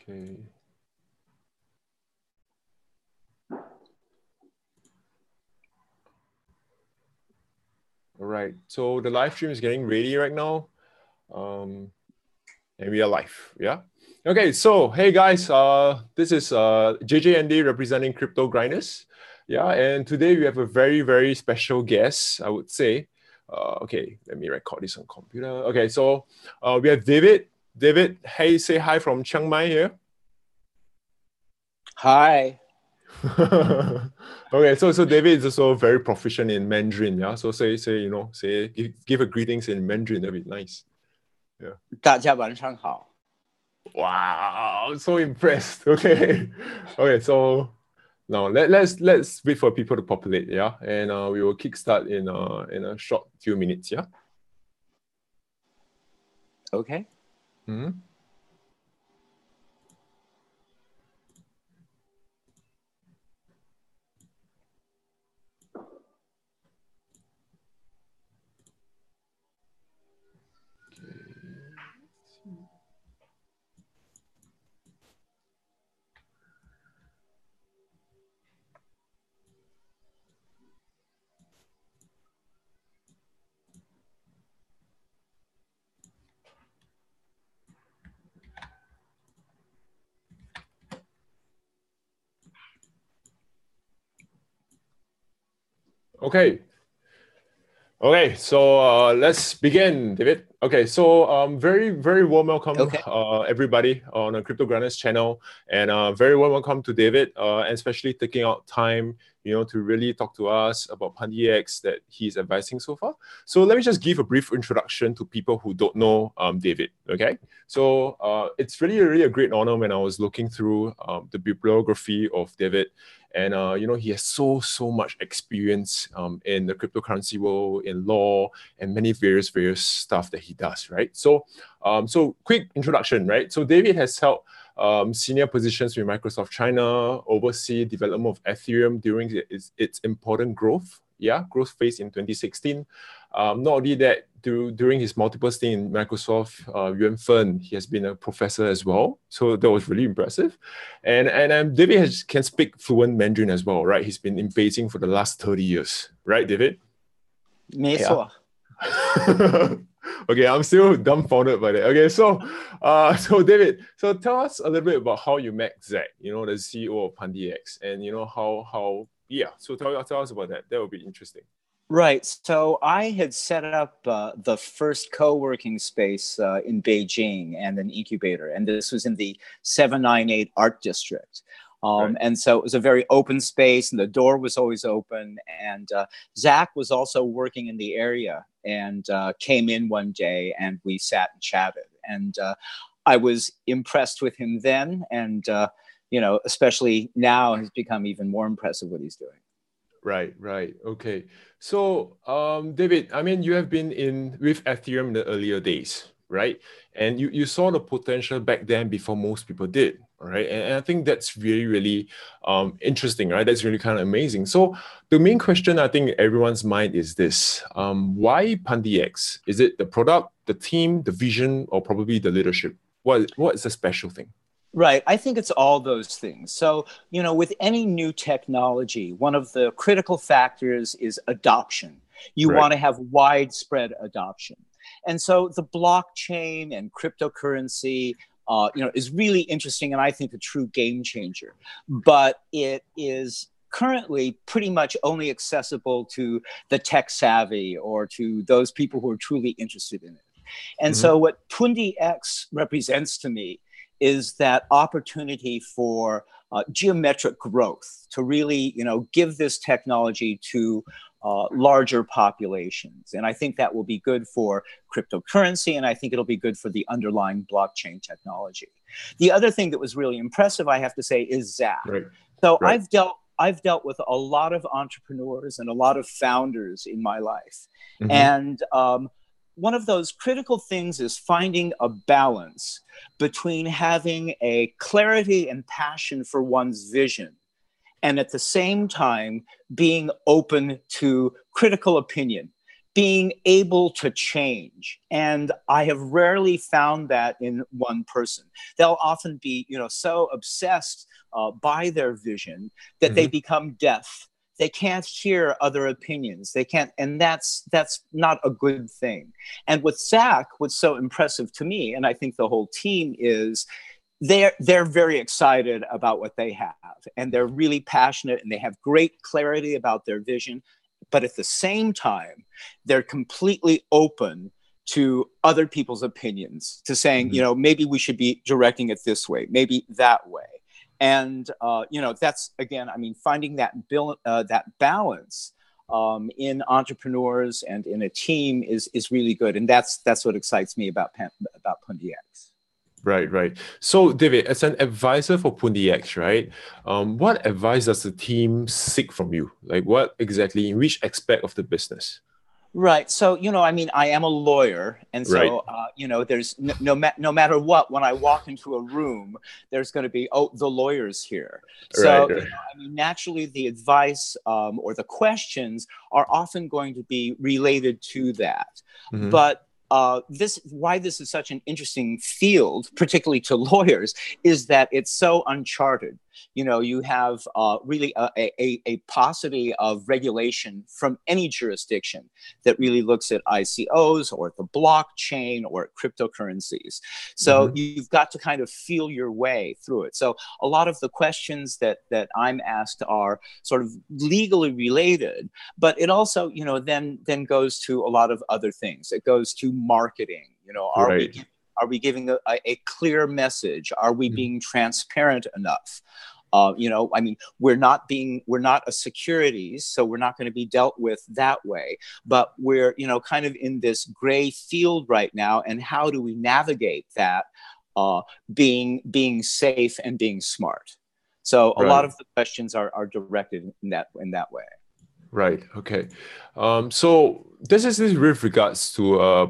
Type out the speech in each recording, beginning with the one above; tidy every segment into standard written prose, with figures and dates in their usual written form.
Okay. All right. So the live stream is getting ready right now. And we are live. Yeah. Okay. So, hey guys, this is JJND representing Crypto Grinders. Yeah. And today we have a very, very special guest, I would say. Okay. Let me record this on computer. Okay. So we have David. David, hey, say hi from Chiang Mai here. Hi. Okay, so David is also very proficient in Mandarin, yeah. So give a greetings in Mandarin, that'd be nice. Yeah. 大家晚上好. Wow, so impressed. Okay, okay. So now let's wait for people to populate, yeah, and we will kickstart in a short few minutes, yeah. Okay. Mm-hmm. Okay. Okay, so let's begin, David. Okay, so very, very warm welcome, everybody on the Crypto Grinders channel, and very warm welcome to David, and especially taking out time, to really talk to us about Pundi X that he's advising so far. So let me just give a brief introduction to people who don't know David. Okay, so it's really a great honor when I was looking through the bibliography of David. And he has so much experience in the cryptocurrency world, in law, and many various stuff that he does, right? So, so quick introduction, right? So David has held senior positions with Microsoft China, oversee development of Ethereum during its important growth phase in 2016. Not only that, during his multiple stint in Microsoft, Yuan Fen, he has been a professor as well. So that was really impressive. And David can speak fluent Mandarin as well, right? He's been in Beijing for the last 30 years, right, David? 没错. Yeah. Okay, I'm still dumbfounded by that. Okay, so David, so tell us a little bit about how you met Zach, the CEO of Pundi X, and so tell us about that. That would be interesting. Right. So I had set up the first co-working space in Beijing and an incubator, and this was in the 798 Art District. Right. And so it was a very open space, and the door was always open. And Zach was also working in the area and came in one day, and we sat and chatted. And I was impressed with him then, and especially now, has become even more impressive what he's doing. Right. Okay. So, David, I mean, you have been with Ethereum in the earlier days, right? And you saw the potential back then before most people did, right? And I think that's really interesting, right? That's really kind of amazing. So the main question I think in everyone's mind is this: why Pundi X? Is it the product, the team, the vision, or probably the leadership? What is the special thing? Right. I think it's all those things. So, with any new technology, one of the critical factors is adoption. You want to have widespread adoption. And so the blockchain and cryptocurrency, is really interesting and I think a true game changer. But it is currently pretty much only accessible to the tech savvy or to those people who are truly interested in it. And so what Pundi X represents to me is that opportunity for geometric growth to really, give this technology to larger populations. And I think that will be good for cryptocurrency, and I think it'll be good for the underlying blockchain technology. The other thing that was really impressive, I have to say, is Zach. Right. So I've dealt with a lot of entrepreneurs and a lot of founders in my life. And one of those critical things is finding a balance between having a clarity and passion for one's vision and at the same time being open to critical opinion, being able to change. And I have rarely found that in one person. They'll often be, so obsessed by their vision that they become deaf. They can't hear other opinions. They can't, and that's not a good thing. And with Zach, what's so impressive to me, and I think the whole team, is they're very excited about what they have, and they're really passionate, and they have great clarity about their vision. But at the same time, they're completely open to other people's opinions, to saying, maybe we should be directing it this way, maybe that way. And, that's, again, I mean, finding that balance in entrepreneurs and in a team is really good. And that's what excites me about Pundi X. Right. So, David, as an advisor for Pundi X, right, what advice does the team seek from you? Like, what exactly, in which aspect of the business? Right. So, I mean, I am a lawyer. And so, there's no matter what, when I walk into a room, there's going to be, the lawyer's here. So, right. I mean, naturally, the advice or the questions are often going to be related to that. But why this is such an interesting field, particularly to lawyers, is that it's so uncharted. You have really a paucity of regulation from any jurisdiction that really looks at ICOs or at the blockchain or at cryptocurrencies. So you've got to kind of feel your way through it. So a lot of the questions that I'm asked are sort of legally related, but it also, then goes to a lot of other things. It goes to marketing. Are we giving a clear message? Are we being transparent enough? I mean, we're not a securities, so we're not going to be dealt with that way. But we're, kind of in this gray field right now. And how do we navigate that, being safe and being smart? So a lot of the questions are directed in that way. Right. Okay. So this is with regards to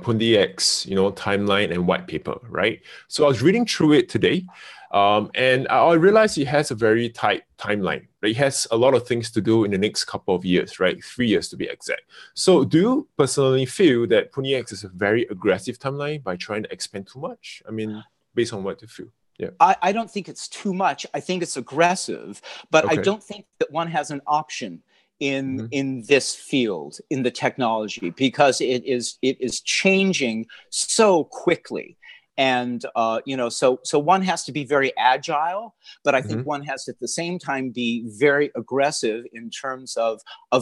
Pundi X, timeline and white paper, right? So I was reading through it today, and I realized it has a very tight timeline. Right? It has a lot of things to do in the next couple of years, right? 3 years to be exact. So do you personally feel that Pundi X is a very aggressive timeline by trying to expand too much? I mean, based on what you feel. Yeah. I don't think it's too much. I think it's aggressive, but I don't think that one has an option in this field, in the technology, because it is changing so quickly. And so one has to be very agile, but I think one has to at the same time be very aggressive in terms of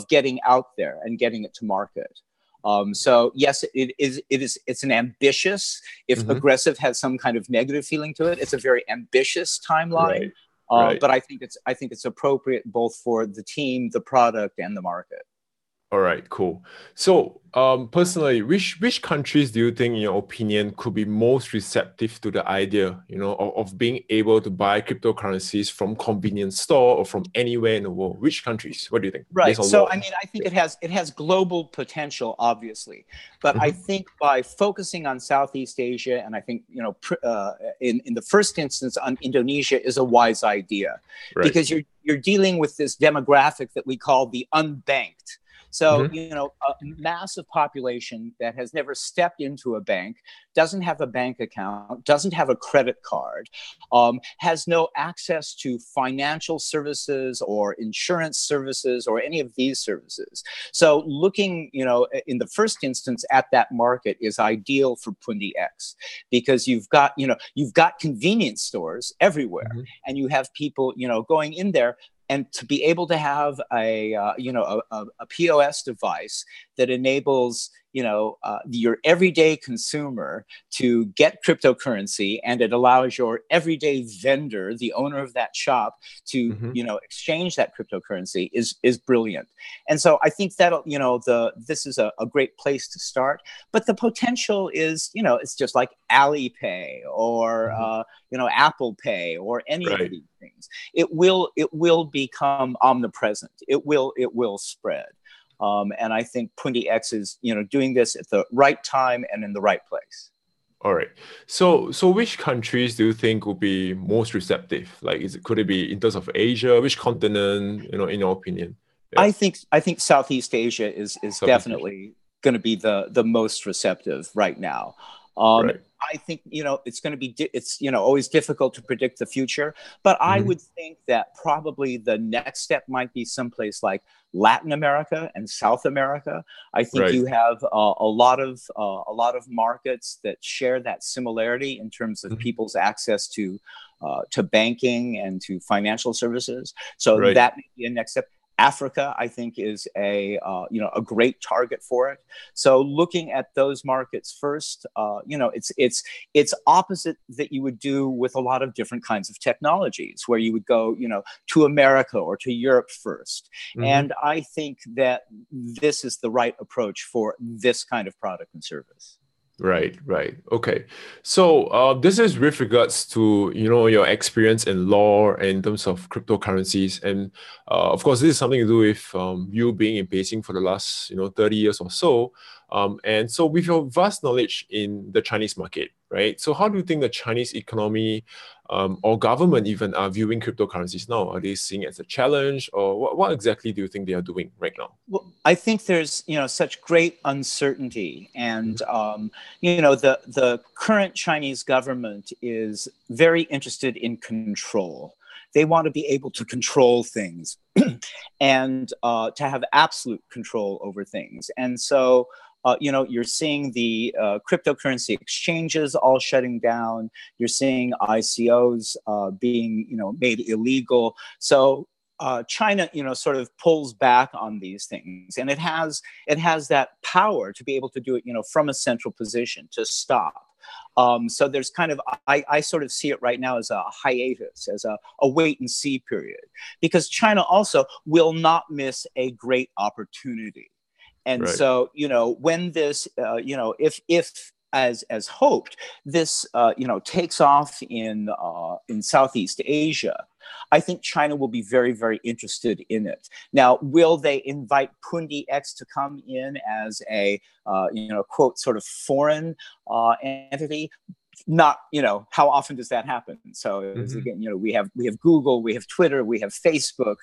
getting out there and getting it to market. So yes, it's an ambitious, if aggressive has some kind of negative feeling to it, it's a very ambitious timeline. Right. But I think it's appropriate both for the team, the product, and the market. All right, cool. So personally, which countries do you think, in your opinion, could be most receptive to the idea, of being able to buy cryptocurrencies from convenience store or from anywhere in the world? Which countries? What do you think? Right. So I mean, I think it has global potential, obviously, but I think by focusing on Southeast Asia, and I think in the first instance on Indonesia, is a wise idea, because you're dealing with this demographic that we call the unbanked. So, a massive population that has never stepped into a bank, doesn't have a bank account, doesn't have a credit card, has no access to financial services or insurance services or any of these services. So looking, in the first instance at that market is ideal for Pundi X, because you've got convenience stores everywhere, and you have people, going in there. And to be able to have a POS device that enables your everyday consumer to get cryptocurrency, and it allows your everyday vendor, the owner of that shop, to exchange that cryptocurrency is brilliant. And so I think that this is a great place to start. But the potential is it's just like Alipay or Apple Pay or any of these things. It will become omnipresent. It will spread. And I think Pundi X is, doing this at the right time and in the right place. All right. So which countries do you think will be most receptive? Like, could it be in terms of Asia? Which continent? In your opinion? Yeah. I think Southeast Asia is definitely going to be the most receptive right now. Right. I think, it's going to be, it's, always difficult to predict the future, but I would think that probably the next step might be someplace like Latin America and South America. I think you have a lot of markets that share that similarity in terms of people's access to banking and to financial services. So that may be a next step. Africa, I think, is a great target for it. So looking at those markets first, it's opposite that you would do with a lot of different kinds of technologies, where you would go, to America or to Europe first. And I think that this is the right approach for this kind of product and service. Right. Okay. So this is with regards to, your experience in law and in terms of cryptocurrencies. And of course, this is something to do with you being in Beijing for the last, 30 years or so. And so with your vast knowledge in the Chinese market, right? So how do you think the Chinese economy or government even are viewing cryptocurrencies now? Are they seeing it as a challenge, or what exactly do you think they are doing right now? Well, I think there's, such great uncertainty, and, the current Chinese government is very interested in control. They want to be able to control things and to have absolute control over things. And so, you're seeing the cryptocurrency exchanges all shutting down. You're seeing ICOs being, made illegal. So China, sort of pulls back on these things, and it has that power to be able to do it, from a central position to stop. So there's kind of, I sort of see it right now as a hiatus, as a wait and see period, because China also will not miss a great opportunity. And so, when this, if as hoped, this, takes off in Southeast Asia, I think China will be very, very interested in it. Now, will they invite Pundi X to come in as a, quote, sort of foreign entity? Not, how often does that happen? So again, we have Google, we have Twitter, we have Facebook,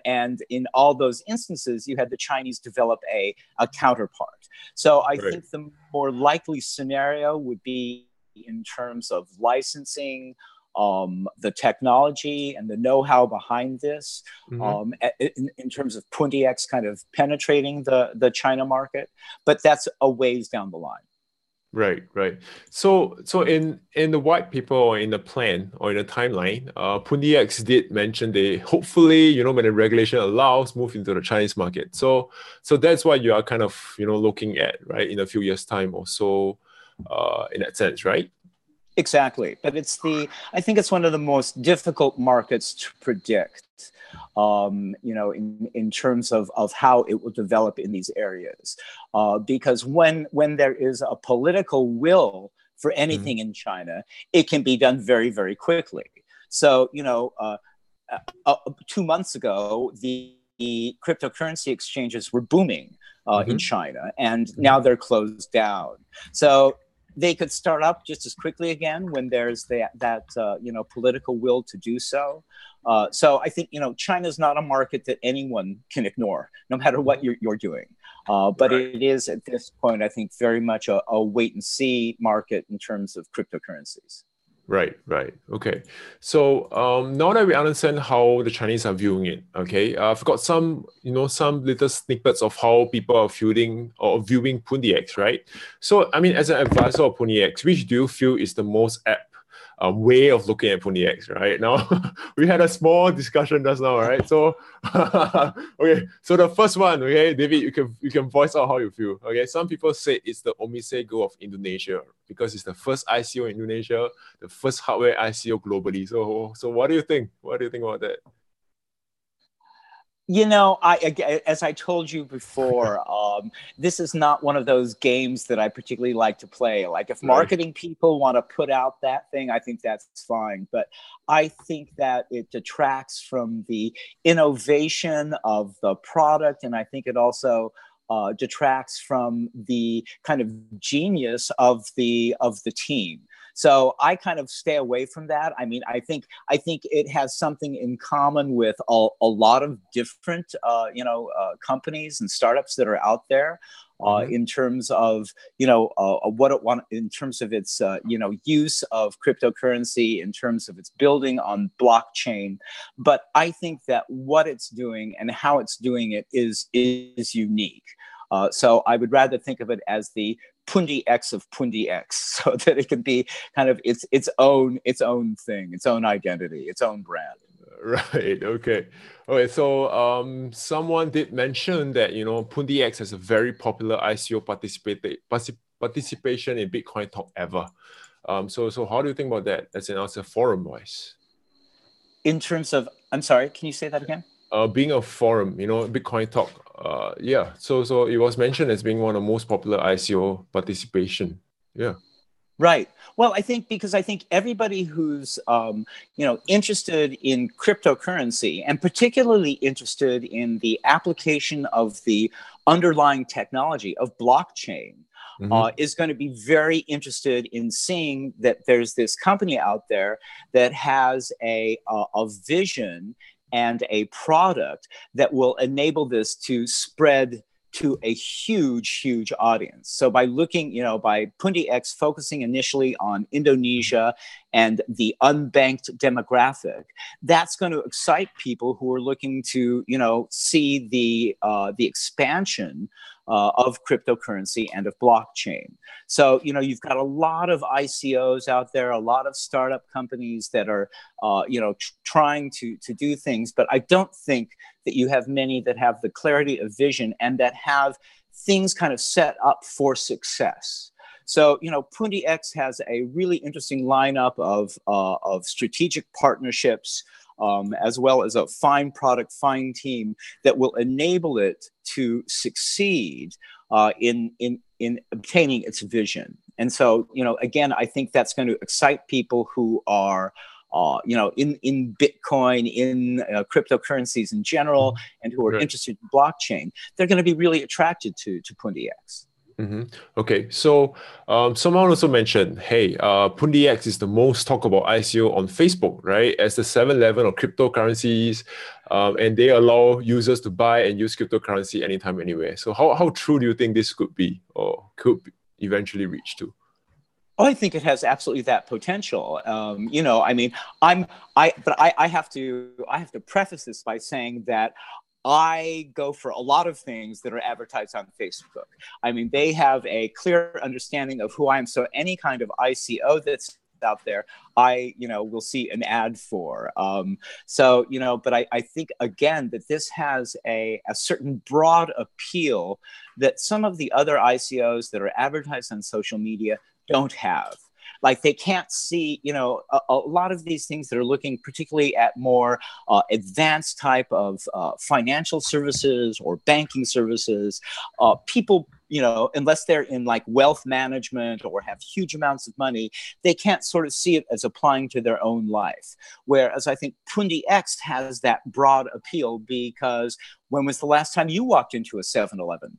and in all those instances, you had the Chinese develop a counterpart. So I think the more likely scenario would be in terms of licensing, the technology and the know-how behind this, in terms of Pundi X kind of penetrating the China market, but that's a ways down the line. Right. So in the white paper or in the plan or in the timeline, Pundi X did mention they hopefully, when the regulation allows, move into the Chinese market. So that's what you are kind of, looking at, right, in a few years' time or so, in that sense, right? Exactly. But I think it's one of the most difficult markets to predict, in terms of how it will develop in these areas. Because when there is a political will for anything in China, it can be done very, very quickly. So, 2 months ago, the cryptocurrency exchanges were booming in China, and now they're closed down. So they could start up just as quickly again when there's that political will to do so. So I think, China's not a market that anyone can ignore, no matter what you're doing. But it is at this point, I think, very much a wait and see market in terms of cryptocurrencies. Right. Okay. So now that we understand how the Chinese are viewing it, okay, I've got some little snippets of how people are viewing Pundi X, right? So, I mean, as an advisor of Pundi X, which do you feel is the most apt way of looking at Pundi X, right? Now, we had a small discussion just now, right? So, okay, so the first one, okay, David, you can voice out how you feel, okay? Some people say it's the Omisego of Indonesia because it's the first ICO in Indonesia, the first hardware ICO globally. So what do you think? What do you think about that? As I told you before, this is not one of those games that I particularly like to play. Like, if marketing people want to put out that thing, I think that's fine. But I think that it detracts from the innovation of the product, and I think it also detracts from the kind of genius of the team. So I kind of stay away from that. I mean, I think it has something in common with a lot of different, companies and startups that are out there. In terms of what it want, in terms of its use of cryptocurrency, in terms of its building on blockchain. But I think that what it's doing and how it's doing it is unique. So I would rather think of it as the Pundi X of Pundi X, so that it can be kind of its own thing, its own identity, its own brand. Right. Okay. Okay. So, someone did mention that Pundi X has a very popular ICO participation in Bitcoin Talk ever. So how do you think about that? As a forum wise. In terms of, I'm sorry, can you say that again? Being a forum, Bitcoin Talk. Yeah. So it was mentioned as being one of the most popular ICO participation. Yeah. Right. Well, I think everybody who's interested in cryptocurrency, and particularly interested in the application of the underlying technology of blockchain, is going to be very interested in seeing that there's this company out there that has a vision and a product that will enable this to spread to a huge audience. So by looking, by Pundi X focusing initially on Indonesia and the unbanked demographic, that's going to excite people who are looking to, see the expansion of cryptocurrency and of blockchain. So, you've got a lot of ICOs out there, a lot of startup companies that are, trying to do things, but I don't think that you have many that have the clarity of vision and that have things kind of set up for success. So, Pundi X has a really interesting lineup of strategic partnerships, as well as a fine product, fine team that will enable it to succeed in obtaining its vision. And so, again, I think that's going to excite people who are in Bitcoin, in cryptocurrencies in general, and who are interested in blockchain. They're going to be really attracted to Pundi X. Okay, so someone also mentioned, hey, Pundi X is the most talked about ICO on Facebook, right? As the 7-Eleven of cryptocurrencies, and they allow users to buy and use cryptocurrency anytime, anywhere. So how true do you think this could be, or could eventually reach to? Oh, I think it has absolutely that potential. I mean, I have to preface this by saying that I go for a lot of things that are advertised on Facebook. I mean, they have a clear understanding of who I am. So any kind of ICO that's out there, I will see an ad for. But I think, again, that this has a certain broad appeal that some of the other ICOs that are advertised on social media don't have. Like, they can't see, a lot of these things that are looking particularly at more advanced type of financial services or banking services. People, unless they're in like wealth management or have huge amounts of money, they can't sort of see it as applying to their own life. Whereas I think Pundi X has that broad appeal, because when was the last time you walked into a 7-Eleven?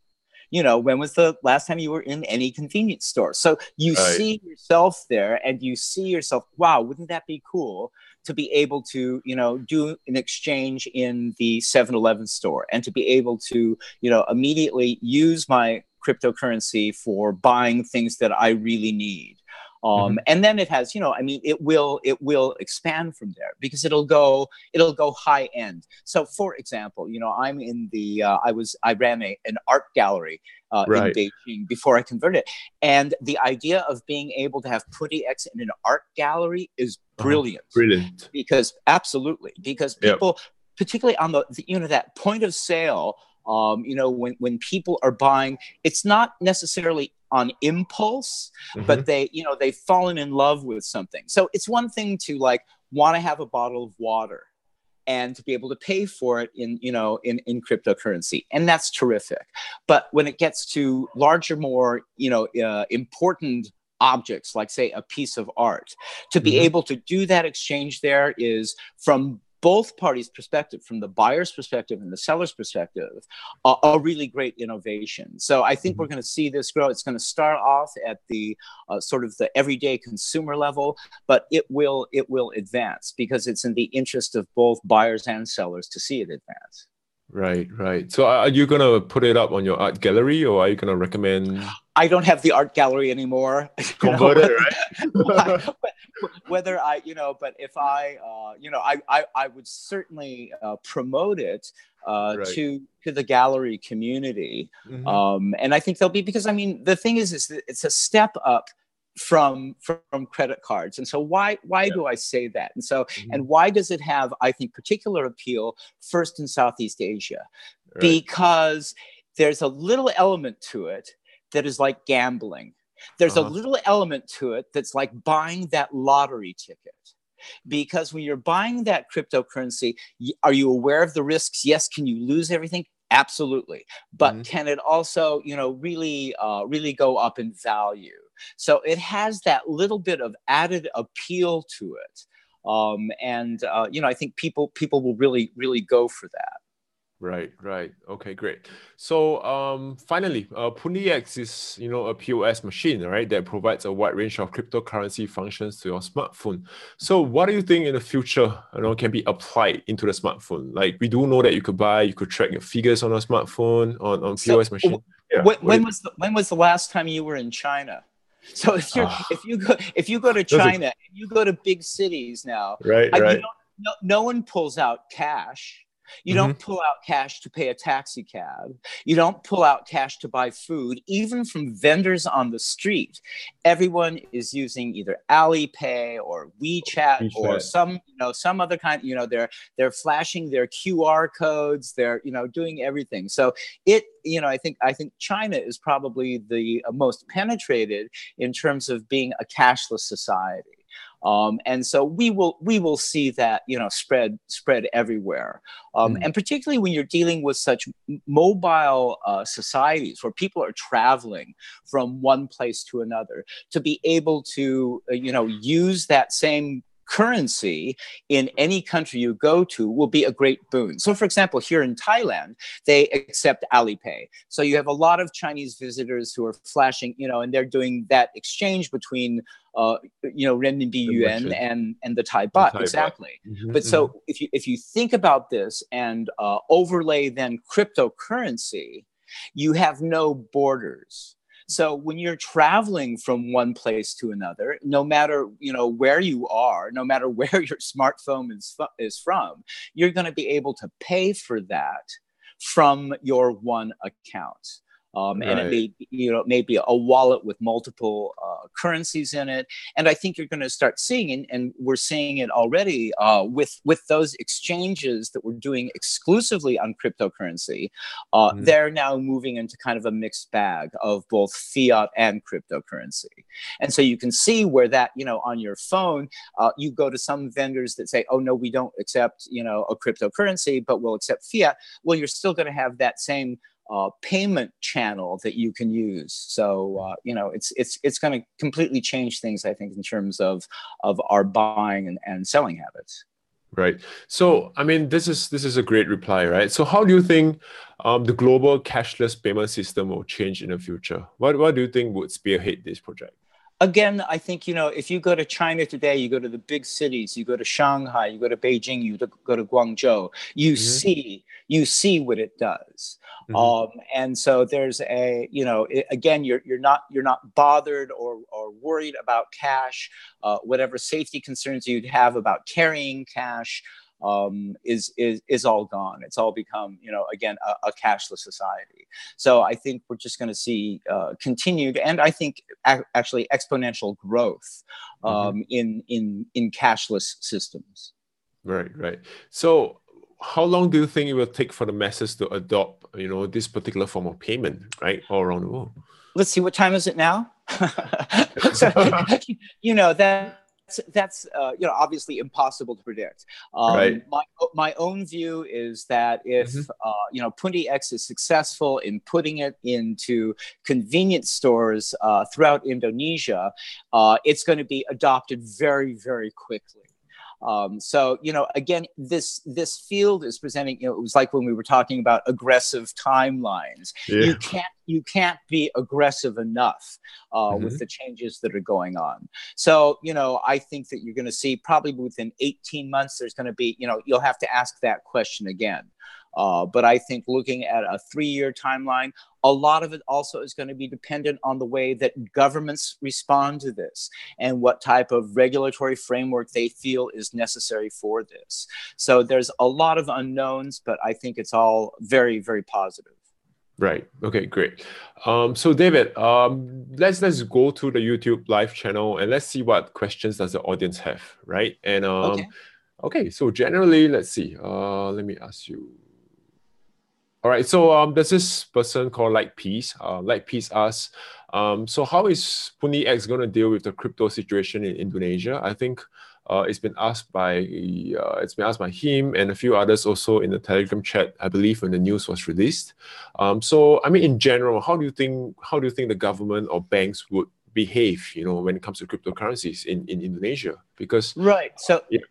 When was the last time you were in any convenience store? So you see yourself there, and you see yourself, wow, wouldn't that be cool to be able to, do an exchange in the 7-Eleven store, and to be able to, immediately use my cryptocurrency for buying things that I really need. And then it has, it will expand from there, because it'll go high end. So, for example, I'm in the, I ran an art gallery in Beijing before I converted. And the idea of being able to have Pundi X in an art gallery is brilliant. Brilliant. Because people, particularly on that point of sale, when people are buying, it's not necessarily on impulse, but they've fallen in love with something. So it's one thing to want to have a bottle of water and to be able to pay for it in cryptocurrency, and that's terrific. But when it gets to larger, more important objects, like say a piece of art, to be able to do that exchange there is from both parties' perspective, from the buyer's perspective and the seller's perspective, a really great innovation. So I think we're going to see this grow. It's going to start off at the sort of the everyday consumer level, but it will advance because it's in the interest of both buyers and sellers to see it advance. Right, right. So are you going to put it up on your art gallery, or are you going to recommend? I don't have the art gallery anymore. Converted, right? Whether I, but if I, I would certainly promote it Right. to the gallery community. And I think there'll be, because I mean, the thing is that it's a step up from credit cards. And so why do I say that? And so, and why does it have, I think, particular appeal first in Southeast Asia? Right. Because there's a little element to it that is like gambling. There's a little element to it that's like buying that lottery ticket. Because when you're buying that cryptocurrency, are you aware of the risks? Yes. Can you lose everything? Absolutely. But can it also, really go up in value? So it has that little bit of added appeal to it. I think people will really go for that. Right, right. Okay, great. So finally, Pundi X is, a POS machine, right, that provides a wide range of cryptocurrency functions to your smartphone. So what do you think in the future, can be applied into the smartphone? Like, we do know that you could track your figures on a smartphone, on POS machine. Yeah. When was the last time you were in China? So if you go to China and you go to big cities now, right. No one pulls out cash. You don't pull out cash to pay a taxi cab. You don't pull out cash to buy food, even from vendors on the street. Everyone is using either Alipay or WeChat or some other kind. They're flashing their QR codes. They're doing everything. So I think China is probably the most penetrated in terms of being a cashless society. And so we will see that spread everywhere, and particularly when you're dealing with such mobile societies where people are traveling from one place to another, to be able to use that same currency in any country you go to will be a great boon. So, for example, here in Thailand, they accept Alipay. So you have a lot of Chinese visitors who are flashing, and they're doing that exchange between, renminbi yuan and the Thai baht. Exactly. But so if you think about this and overlay then cryptocurrency, you have no borders. So when you're traveling from one place to another, no matter where you are, no matter where your smartphone is from, you're going to be able to pay for that from your one account. And it may be a wallet with multiple currencies in it. And I think you're going to start seeing, and we're seeing it already with those exchanges that we're doing exclusively on cryptocurrency. They're now moving into kind of a mixed bag of both fiat and cryptocurrency. And so you can see where that, on your phone, you go to some vendors that say, oh, no, we don't accept, a cryptocurrency, but we'll accept fiat. Well, you're still going to have that same payment channel that you can use. So it's going to completely change things, I think, in terms of our buying and selling habits. Right. So I mean, this is a great reply, right? So how do you think the global cashless payment system will change in the future? What do you think would spearhead this project? Again, I think, if you go to China today, you go to the big cities, you go to Shanghai, you go to Beijing, you go to Guangzhou, you see what it does. And so there's again, you're not bothered or worried about cash. Whatever safety concerns you'd have about carrying cash is all gone. It's all become, again, a cashless society. So I think we're just going to see continued, and I think actually exponential growth in cashless systems. Right. So how long do you think it will take for the masses to adopt, this particular form of payment, right, all around the world? Let's see, what time is it now? So, that's obviously impossible to predict. Right. My own view is that if Pundi X is successful in putting it into convenience stores throughout Indonesia, it's going to be adopted very, very quickly. So, again, this field is presenting, it was like when we were talking about aggressive timelines. Yeah. You can't be aggressive enough with the changes that are going on. So, I think that you're going to see probably within 18 months, there's going to be, you'll have to ask that question again. But I think looking at a 3-year timeline, a lot of it also is going to be dependent on the way that governments respond to this and what type of regulatory framework they feel is necessary for this. So there's a lot of unknowns, but I think it's all very, very positive. Right. Okay, great. So David, let's go to the YouTube live channel and let's see what questions does the audience have, right? And okay, so generally, let's see. Let me ask you. All right, so there's this person called Like Peace. Like Peace asks, so how is Pundi X going to deal with the crypto situation in Indonesia? I think it's been asked by him and a few others also in the Telegram chat, I believe, when the news was released. So I mean, in general, how do you think the government or banks would behave, when it comes to cryptocurrencies in Indonesia? Because right, so yeah.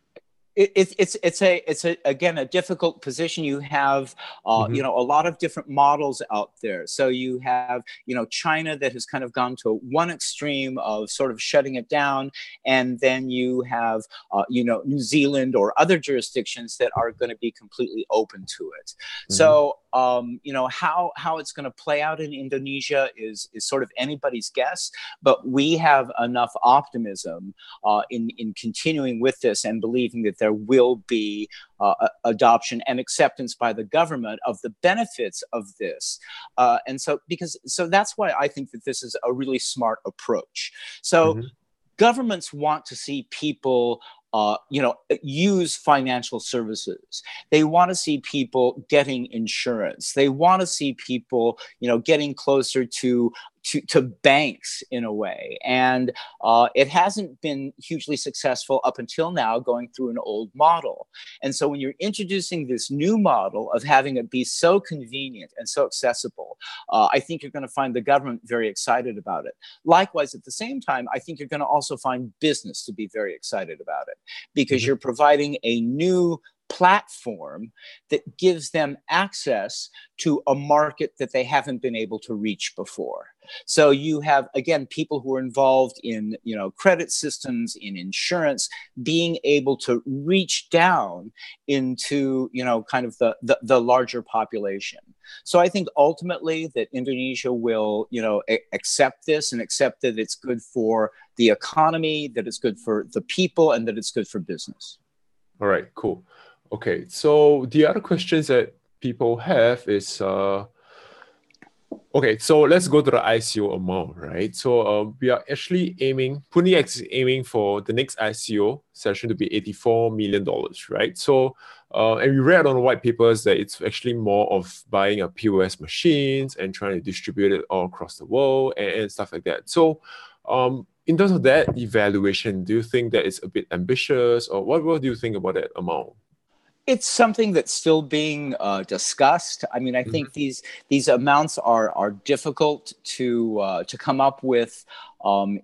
It's again a difficult position. You have a lot of different models out there. So you have China that has kind of gone to one extreme of sort of shutting it down, and then you have New Zealand or other jurisdictions that are going to be completely open to it. So how it's going to play out in Indonesia is sort of anybody's guess, but we have enough optimism in continuing with this and believing that there will be adoption and acceptance by the government of the benefits of this. And so that's why I think that this is a really smart approach. So governments want to see people use financial services. They want to see people getting insurance. They want to see people, getting closer to banks in a way. And it hasn't been hugely successful up until now, going through an old model. And so when you're introducing this new model of having it be so convenient and so accessible, I think you're going to find the government very excited about it. Likewise, at the same time, I think you're going to also find business to be very excited about it, because you're providing a new platform that gives them access to a market that they haven't been able to reach before. So you have, again, people who are involved in, credit systems, in insurance, being able to reach down into, kind of the larger population. So I think ultimately that Indonesia will, accept this and accept that it's good for the economy, that it's good for the people, and that it's good for business. All right, cool. Okay, so the other questions that people have is, okay, so let's go to the ICO amount, right? So we are actually Pundi X is aiming for the next ICO session to be $84 million, right? So, and we read on white papers that it's actually more of buying a POS machines and trying to distribute it all across the world and stuff like that. So, in terms of that evaluation, do you think that it's a bit ambitious, or what do you think about that amount? It's something that's still being discussed. I mean, I think these amounts are difficult to come up with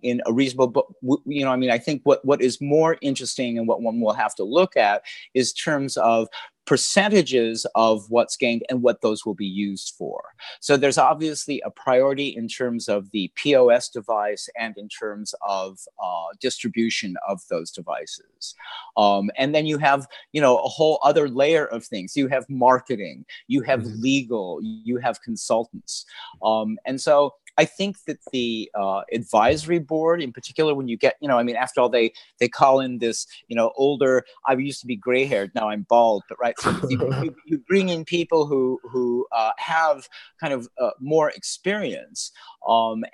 in a reasonable. But I mean, I think what is more interesting and what one will have to look at is terms of percentages of what's gained and what those will be used for. So there's obviously a priority in terms of the POS device and in terms of distribution of those devices. And then you have, a whole other layer of things. You have marketing, you have legal, you have consultants. And so I think that the advisory board, in particular, when you get, I mean, after all, they call in this, older. I used to be gray-haired, now I'm bald, but right. So you bring in people who have kind of more experience,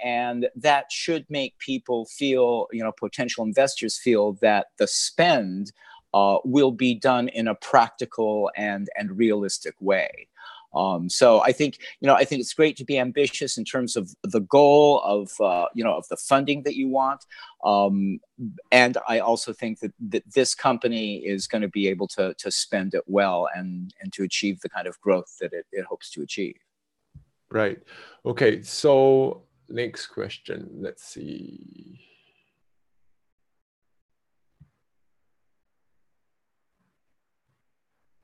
and that should make people feel, potential investors feel that the spend will be done in a practical and realistic way. So I think it's great to be ambitious in terms of the goal of of the funding that you want, and I also think that this company is going to be able to spend it well and to achieve the kind of growth that it hopes to achieve. Right. Okay. So next question. Let's see.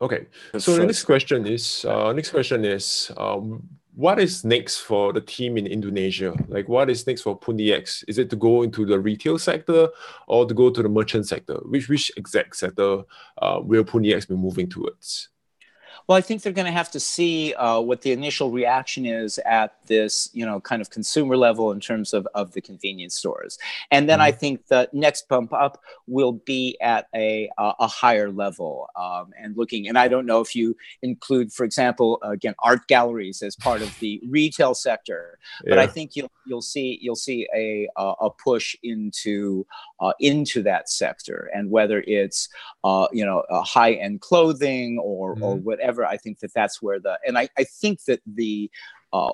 Okay. So the next question is, what is next for the team in Indonesia? Like, what is next for Pundi X? Is it to go into the retail sector or to go to the merchant sector? Which exact sector will Pundi X be moving towards? Well, I think they're going to have to see what the initial reaction is at this, kind of consumer level in terms of the convenience stores. And then I think the next bump up will be at a higher level and I don't know if you include, for example, again, art galleries as part of the retail sector, but I think you'll see a push into that sector, and whether it's high-end clothing or whatever. I think that's where I think that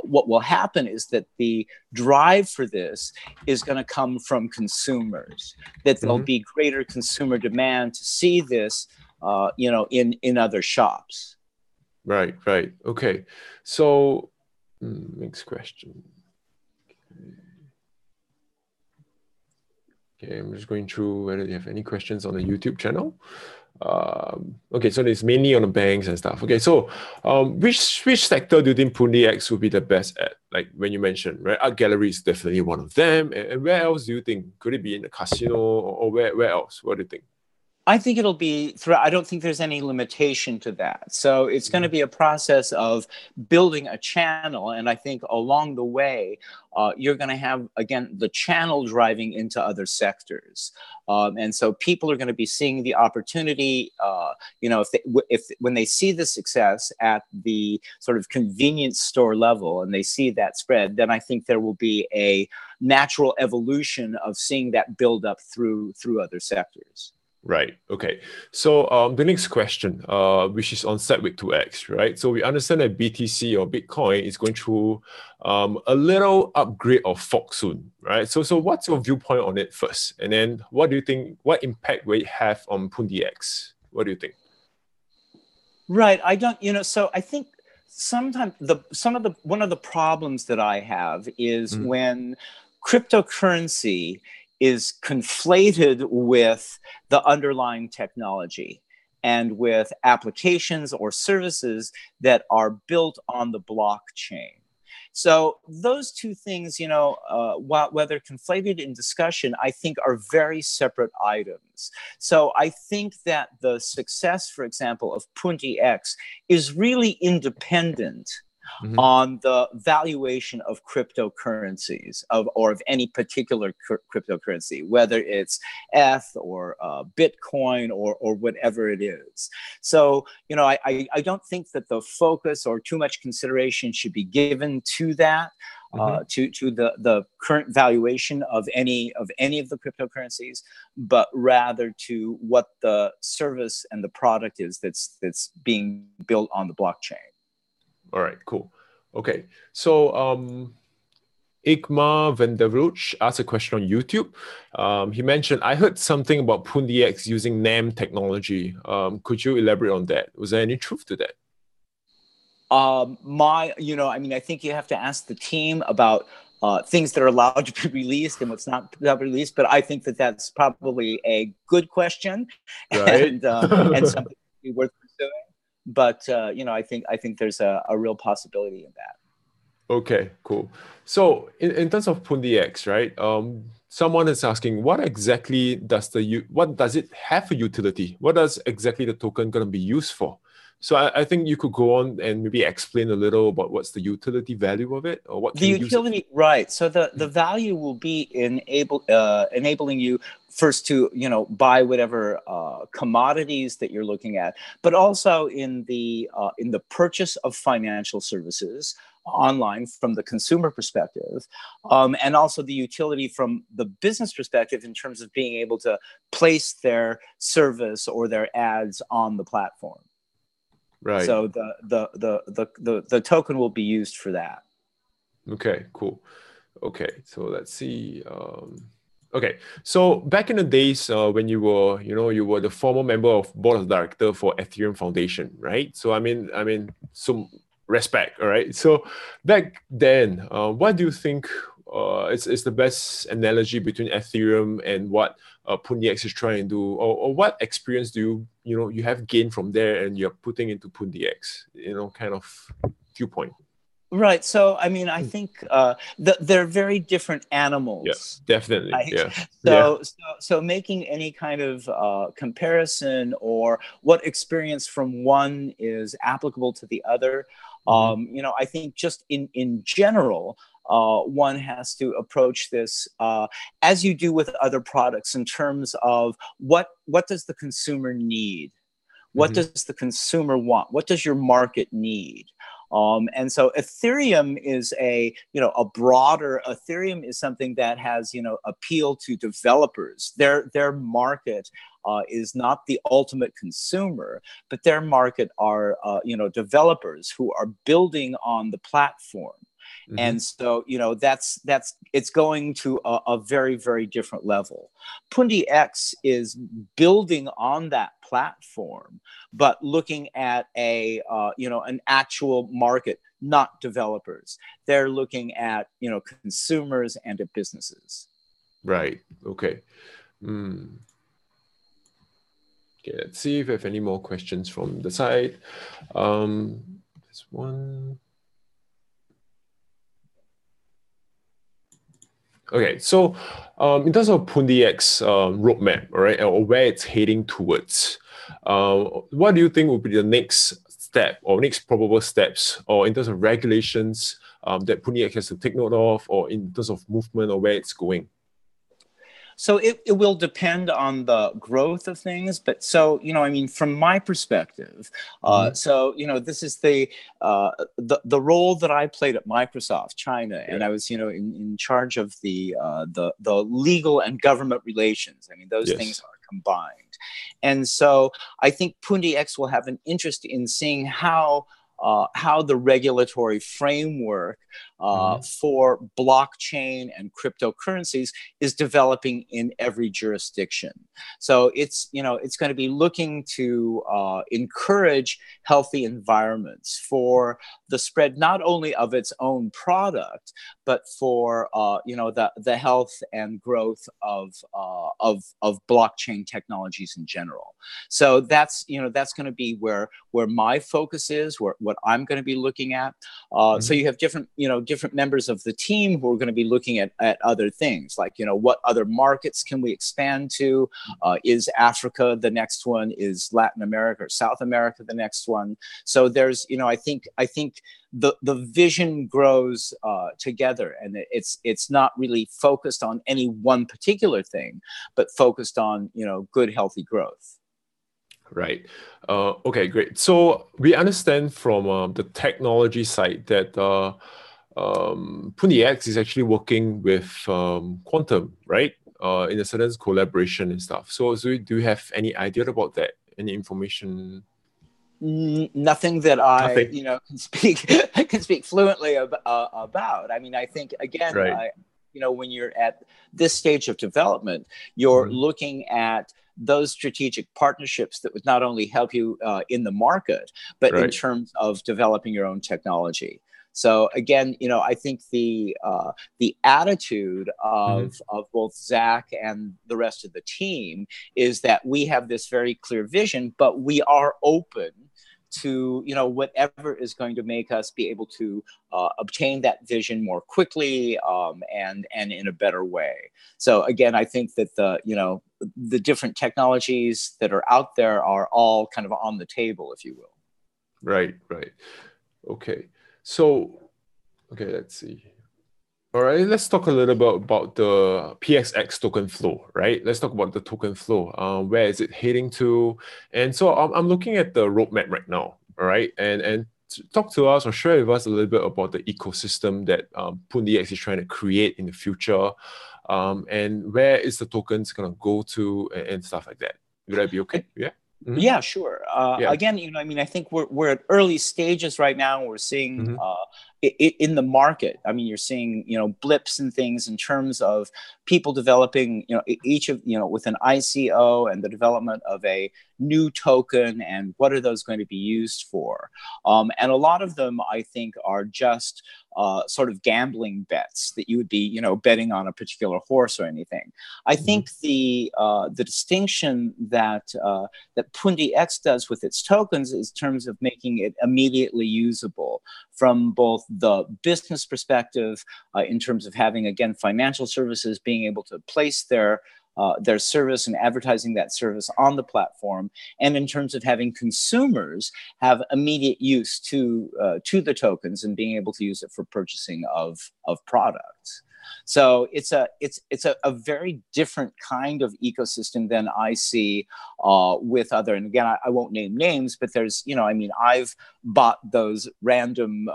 what will happen is that the drive for this is going to come from consumers, that there'll be greater consumer demand to see this, in other shops. Right. Okay. So next question. Okay, I'm just going through whether you have any questions on the YouTube channel. Okay, so it's mainly on the banks and stuff. Okay, so which sector do you think Pundi X would be the best at? Like when you mentioned, right, art gallery is definitely one of them. And where else do you think? Could it be in the casino or where else? What do you think? I think it'll be I don't think there's any limitation to that. So it's going to be a process of building a channel. And I think along the way, you're going to have, again, the channel driving into other sectors. And so people are going to be seeing the opportunity, when they see the success at the sort of convenience store level and they see that spread, then I think there will be a natural evolution of seeing that build up through other sectors. Right. Okay. So the next question, which is on Sedgwick 2X, right? So we understand that BTC or Bitcoin is going through a little upgrade of fork soon, right? So what's your viewpoint on it first? And then what do you think, what impact will it have on Pundi X? What do you think? Right. I don't, so I think sometimes one of the problems that I have is when cryptocurrency is conflated with the underlying technology and with applications or services that are built on the blockchain. So those two things, whether conflated in discussion, I think are very separate items. So I think that the success, for example, of Pundi X is really independent on the valuation of cryptocurrencies or of any particular cryptocurrency, whether it's ETH or Bitcoin or whatever it is. So, I don't think that the focus or too much consideration should be given to that. To the current valuation of any of the cryptocurrencies, but rather to what the service and the product is that's being built on the blockchain. All right, cool. Okay, so Igmar van der Roach asked a question on YouTube. He mentioned, I heard something about Pundi X using NAM technology. Could you elaborate on that? Was there any truth to that? I think you have to ask the team about things that are allowed to be released and what's not released. But I think that that's probably a good question, right? and something to be worth pursuing. But I think there's a real possibility in that. Okay, cool. So in terms of Pundi X, right? Someone is asking, what exactly does it have a utility? What does exactly the token going to be used for? So I think you could go on and maybe explain a little about what's the utility value of it, or what can the utility, right? So the value will be enabling you first to buy whatever commodities that you're looking at, but also in the purchase of financial services online from the consumer perspective, and also the utility from the business perspective in terms of being able to place their service or their ads on the platform. Right. So the token will be used for that. Okay, cool. Okay, so let's see. Okay, so back in the days when you were the former member of board of director for Ethereum Foundation, right? So I mean, some respect, all right? So back then, what do you think is the best analogy between Ethereum and what Pundi X is trying to do, or what experience do you have gained from there and you're putting into Pundi X, kind of viewpoint? Right. So, I mean, I think they're very different animals. Yes, definitely. Right? Yeah. So making any kind of comparison or what experience from one is applicable to the other, I think just in general, one has to approach this as you do with other products in terms of what does the consumer need? What does the consumer want? What does your market need? And so Ethereum is a broader, Ethereum is something that has, appeal to developers. Their market is not the ultimate consumer, but their market are, developers who are building on the platform. And so, it's going to a very, very different level. Pundi X is building on that platform, but looking at an actual market, not developers. They're looking at, consumers and at businesses. Right. Okay. Okay, let's see if we have any more questions from the side. This one. Okay, so in terms of Pundi X roadmap, all right, or where it's heading towards, what do you think will be the next step or next probable steps, or in terms of regulations that Pundi X has to take note of, or in terms of movement or where it's going? So it will depend on the growth of things, but so I mean, from my perspective, so this is the role that I played at Microsoft China, and I was in charge of the legal and government relations. I mean, those things are combined, and so I think Pundi X will have an interest in seeing how the regulatory framework for blockchain and cryptocurrencies is developing in every jurisdiction. So it's going to be looking to encourage healthy environments for the spread not only of its own product, but for the health and growth of blockchain technologies in general. So that's going to be where my focus is, what I'm going to be looking at. So you have different members of the team who are going to be looking at other things, like what other markets can we expand to? Is Africa the next one? Is Latin America or South America the next one? So there's I think the vision grows together, and it's not really focused on any one particular thing, but focused on good, healthy growth. Right. Okay, great. So we understand from the technology side that Pundi X is actually working with Quantum, right? In a certain collaboration and stuff. So do you have any idea about that? Any information? Nothing that I can speak fluently about. I mean, I think again, when you're at this stage of development, you're looking at those strategic partnerships that would not only help you in the market, but in terms of developing your own technology. So again, I think the attitude of both Zach and the rest of the team is that we have this very clear vision, but we are open to whatever is going to make us be able to obtain that vision more quickly and in a better way. So again, I think that the different technologies that are out there are all kind of on the table, if you will. Right. Okay. So, let's see. All right, let's talk a little bit about the PXX token flow, right? Let's talk about the token flow. Where is it heading to? And so I'm looking at the roadmap right now, all right? And talk to us or share with us a little bit about the ecosystem that Pundi X is trying to create in the future. And where is the tokens going to go to and stuff like that. Would that be okay? Yeah. Yeah, sure. Again, I mean, I think we're at early stages right now. We're seeing in the market. I mean, you're seeing blips and things in terms of people developing each of with an ICO and the development of a new token and what are those going to be used for. And a lot of them, I think, are just sort of gambling bets that you would be, betting on a particular horse or anything. I think the distinction that that Pundi X does with its tokens is in terms of making it immediately usable from both the business perspective, in terms of having, again, financial services being able to place their service and advertising that service on the platform, and in terms of having consumers have immediate use to the tokens and being able to use it for purchasing of products. So it's a very different kind of ecosystem than I see with other. And again, I won't name names, but there's, I've bought those random,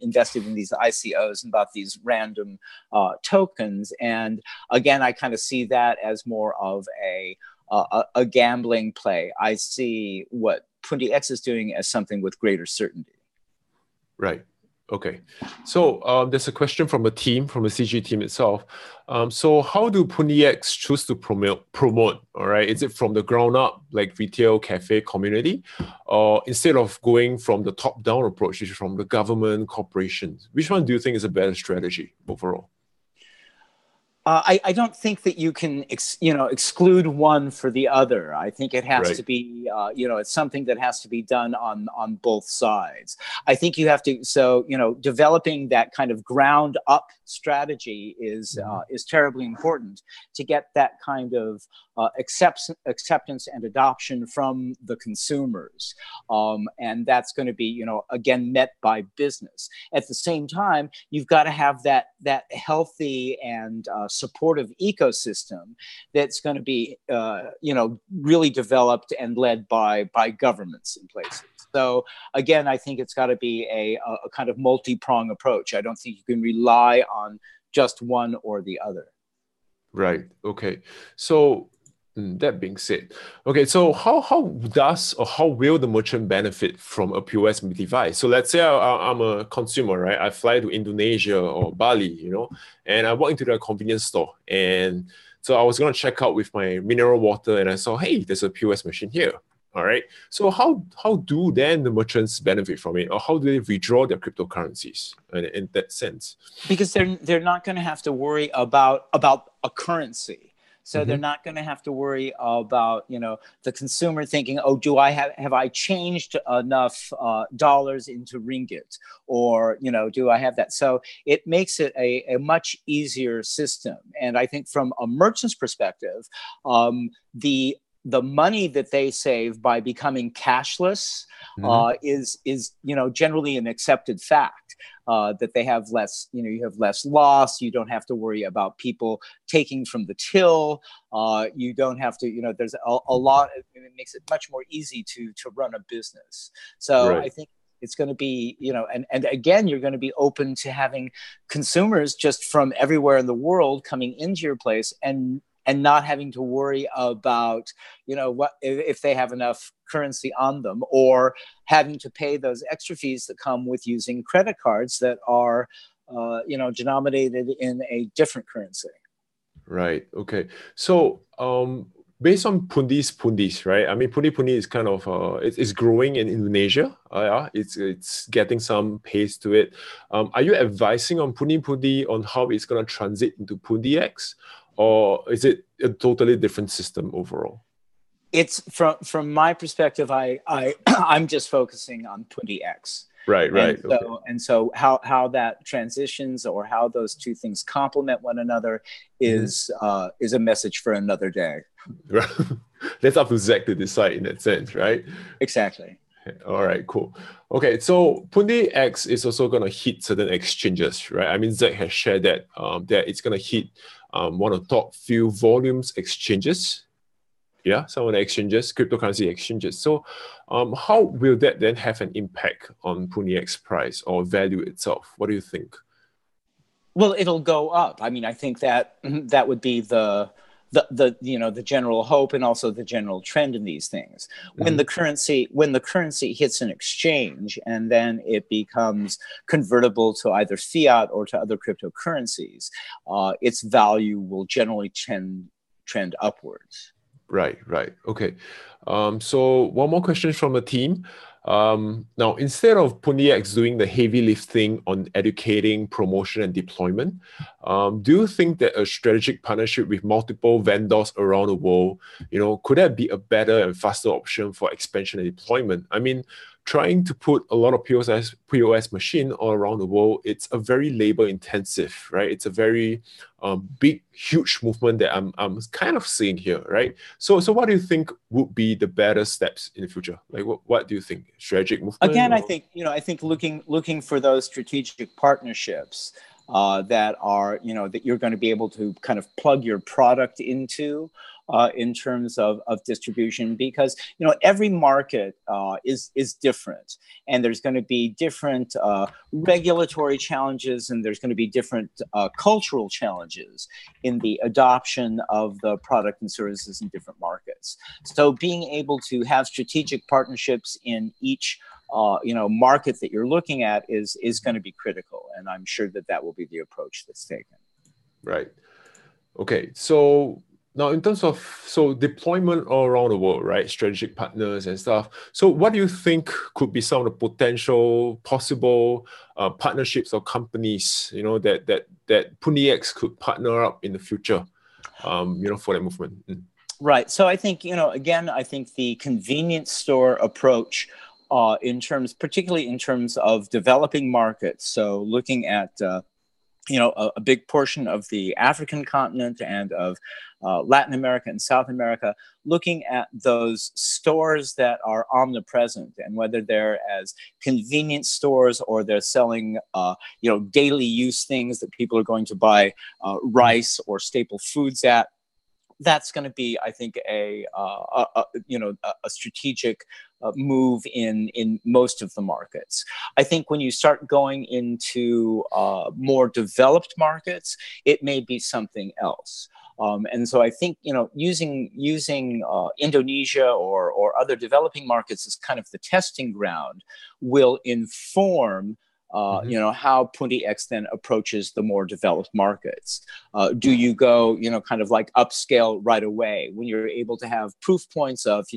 invested in these ICOs and bought these random tokens. And again, I kind of see that as more of a gambling play. I see what Pundi X is doing as something with greater certainty. Right. Okay, so there's a question from the team, from the CG team itself. So how do Pundi X choose to promote? All right, is it from the ground up, like retail, cafe, community, or instead of going from the top down approach, which is from the government, corporations? Which one do you think is a better strategy overall? I don't think that you can, exclude one for the other. I think it has to be, it's something that has to be done on both sides. I think you have to, developing that kind of ground up strategy is terribly important to get that kind of acceptance and adoption from the consumers. And that's going to be, again, met by business. At the same time, you've got to have that healthy and supportive ecosystem that's going to be, really developed and led by governments in places. So again, I think it's got to be a kind of multi-prong approach. I don't think you can rely on just one or the other. Right. Okay. So that being said, okay, so how does or how will the merchant benefit from a POS device? So let's say I'm a consumer, right? I fly to Indonesia or Bali, and I walk into the convenience store, and so I was going to check out with my mineral water, and I saw, hey, there's a POS machine here. All right. So how do then the merchants benefit from it, or how do they withdraw their cryptocurrencies in that sense? Because they're not going to have to worry about a currency. So they're not going to have to worry about, the consumer thinking, oh, have I changed enough dollars into ringgit, or, do I have that? So it makes it a much easier system. And I think from a merchant's perspective, the money that they save by becoming cashless is generally an accepted fact, that they have less, you have less loss. You don't have to worry about people taking from the till. You don't have to, there's a lot, it makes it much more easy to run a business. So I think it's going to be, and again, you're going to be open to having consumers just from everywhere in the world coming into your place and not having to worry about, what if they have enough currency on them, or having to pay those extra fees that come with using credit cards that are, denominated in a different currency. Right. Okay. So, based on Pundis, right? I mean, Pundi is kind of it's growing in Indonesia. Yeah, it's getting some pace to it. Are you advising on Pundi on how it's going to transit into Pundi X? Or is it a totally different system overall? It's from my perspective, I'm just focusing on Pundi X. Right. And so how that transitions, or how those two things complement one another is a message for another day. Right. That's up to Zach to decide in that sense, right? Exactly. All right, cool. Okay, so Pundi X is also going to hit certain exchanges, right? I mean, Zach has shared that that it's going to hit one of the top few volumes exchanges. Yeah, some of the exchanges, cryptocurrency exchanges. So how will that then have an impact on Pundi X price or value itself? What do you think? Well, it'll go up. I mean, I think that would be the general hope, and also the general trend in these things. When the currency hits an exchange and then it becomes convertible to either fiat or to other cryptocurrencies, its value will generally trend upwards. Right. Okay. So one more question from the team. Now, instead of Pundi X doing the heavy lifting on educating, promotion, and deployment, do you think that a strategic partnership with multiple vendors around the world, could that be a better and faster option for expansion and deployment? I mean, trying to put a lot of POS machine all around the world, it's a very labor intensive, right? It's a very big, huge movement that I'm kind of seeing here, right? So what do you think would be the better steps in the future? Like, what do you think? Strategic movement? Again, I think looking for those strategic partnerships that are, that you're going to be able to kind of plug your product into in terms of distribution, because every market is different, and there's going to be different regulatory challenges, and there's going to be different cultural challenges in the adoption of the product and services in different markets. So being able to have strategic partnerships in each market that you're looking at is going to be critical, and I'm sure that will be the approach that's taken. Right. Okay. So now, in terms of deployment all around the world, right? Strategic partners and stuff. So what do you think could be some of the potential possible partnerships or companies, that Pundi X could partner up in the future, for that movement? Right. So I think, again, I think the convenience store approach particularly in terms of developing markets. So looking at, a big portion of the African continent and of Latin America and South America, looking at those stores that are omnipresent, and whether they're as convenience stores or they're selling, daily use things that people are going to buy rice or staple foods at. That's going to be, I think, a strategic move in most of the markets. I think when you start going into more developed markets, it may be something else. And so I think, using Indonesia or other developing markets as kind of the testing ground will inform how Pundi X then approaches the more developed markets. Do you go, kind of like upscale right away when you're able to have proof points of,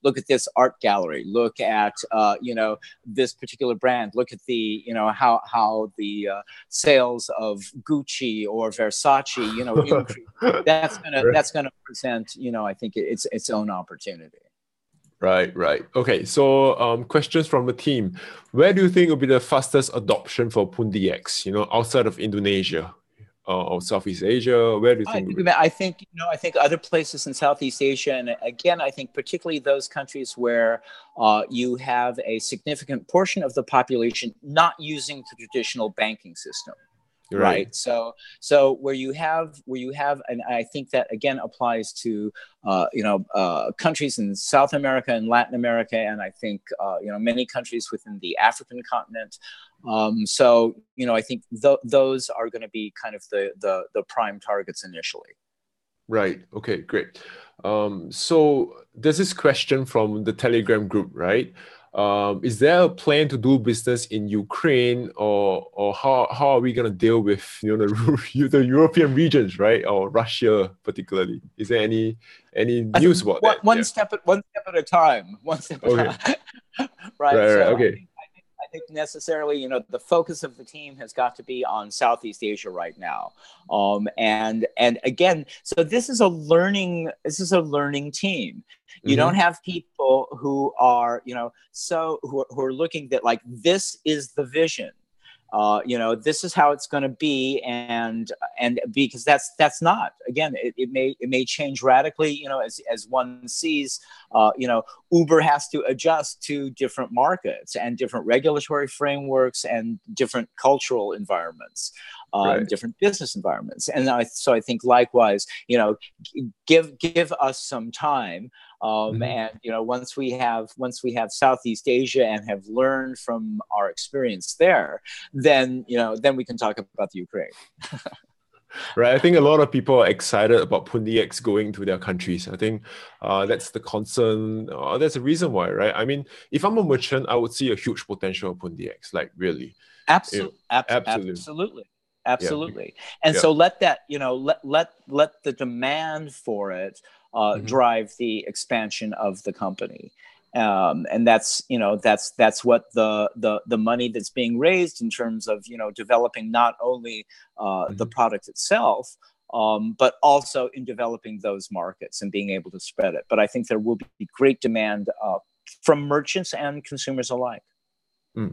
look at this art gallery, look at, this particular brand, look at the, how the sales of Gucci or Versace, increase. That's gonna present, I think its own opportunity. Right. Okay, so questions from the team. Where do you think will be the fastest adoption for Pundi X, outside of Indonesia or Southeast Asia? Where do you think? I think other places in Southeast Asia, and again, I think particularly those countries where you have a significant portion of the population not using the traditional banking system. Right. So where you have, and I think that again applies to, countries in South America and Latin America, and I think, many countries within the African continent. So, I think those are going to be kind of the prime targets initially. Right. Okay, great. So there's this question from the Telegram group, right? Is there a plan to do business in Ukraine, or how are we going to deal with the European regions, right, or Russia particularly? Is there any news about that? One step at a time. One step at a time. Right. Okay. I think necessarily, the focus of the team has got to be on Southeast Asia right now. And again, so this is a learning team. You don't have people who are, who are looking that like, this is the vision. This is how it's going to be, and because that's not, again, it may change radically, as one sees, Uber has to adjust to different markets and different regulatory frameworks and different cultural environments, different business environments, and so I think likewise, give us some time. And once we have Southeast Asia and have learned from our experience there, then we can talk about the Ukraine. Right. I think a lot of people are excited about Pundi X going to their countries. I think that's the concern. That's the reason why, right? I mean, if I'm a merchant, I would see a huge potential of Pundi X, like really. Absolutely. And so let that, let the demand for it drive the expansion of the company. And that's, that's what the money that's being raised in terms of, developing not only the product itself, but also in developing those markets and being able to spread it. But I think there will be great demand from merchants and consumers alike.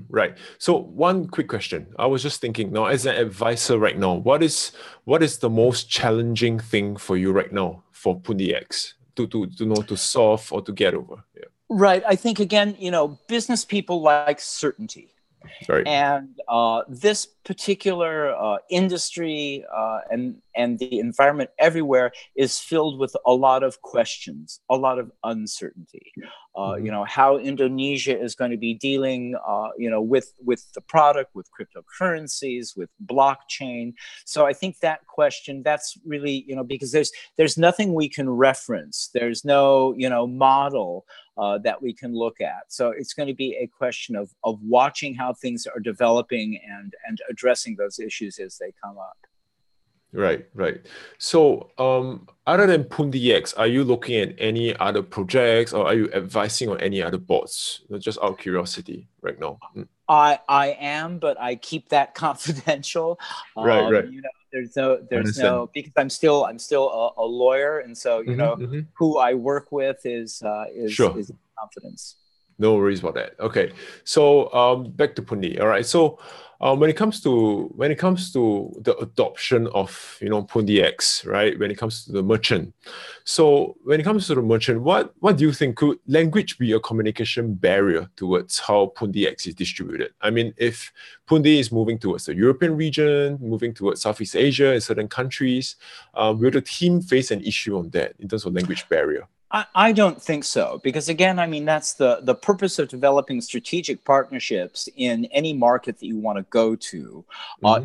Right. So one quick question. I was just thinking now, as an advisor right now, what is the most challenging thing for you right now for Pundi X to solve or to get over? Yeah. Right. I think, again, business people like certainty. Right. And this particular industry and the environment everywhere is filled with a lot of questions, a lot of uncertainty. How Indonesia is going to be dealing, with the product, with cryptocurrencies, with blockchain. So I think that question, that's really, because there's nothing we can reference. There's no, model that we can look at. So it's going to be a question of watching how things are developing and addressing those issues as they come up. Right. So other than Pundi X, are you looking at any other projects or are you advising on any other boards? Just out of curiosity right now. I am, but I keep that confidential. Right. There's no, because I'm still a lawyer, and so who I work with is confidence. No worries about that. Okay, so back to Pundi. All right, so when it comes to the adoption of Pundi X, right? When it comes to the merchant, so when it comes to the merchant, what do you think, could language be a communication barrier towards how Pundi X is distributed? I mean, if Pundi is moving towards the European region, moving towards Southeast Asia in certain countries, will the team face an issue on that in terms of language barrier? I don't think so, because again, I mean, that's the purpose of developing strategic partnerships in any market that you want to go to,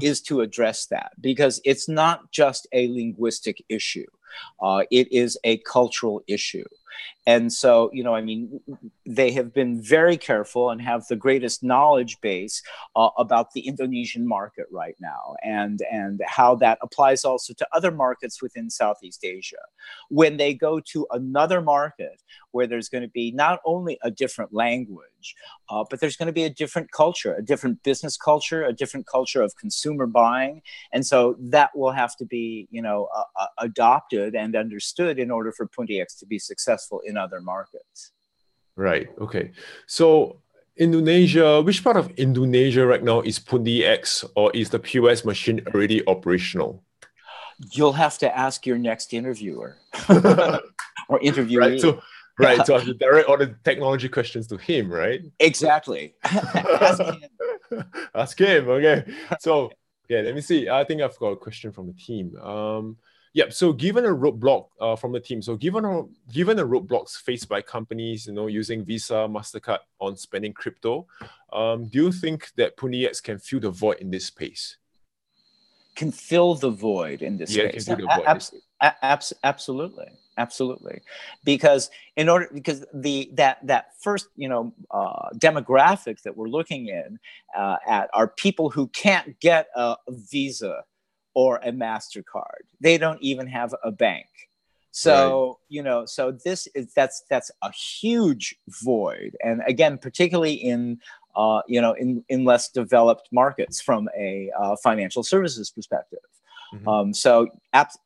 is to address that, because it's not just a linguistic issue. It is a cultural issue. And so, I mean, they have been very careful and have the greatest knowledge base about the Indonesian market right now, and how that applies also to other markets within Southeast Asia. When they go to another market where there's going to be not only a different language, but there's going to be a different culture, a different business culture, a different culture of consumer buying. And so that will have to be, adopted and understood in order for Pundi X to be successful in other markets. Right. Okay. So Indonesia, which part of Indonesia right now is Pundi X, or is the POS machine already operational? You'll have to ask your next interviewer or interviewee. Right. So I have to direct all the technology questions to him, right? Exactly. Ask him. Ask him. Okay. So yeah, let me see. I think I've got a question from the team. So given a roadblock from the team, given the roadblocks faced by companies, using Visa, MasterCard on spending crypto, do you think that Pundi X can fill the void in this space? Can fill the void in this space? Absolutely. Because that first demographic that we're looking at are people who can't get a Visa or a MasterCard. They don't even have a bank. So, right. So that's a huge void. And again, particularly in less developed markets from a financial services perspective. So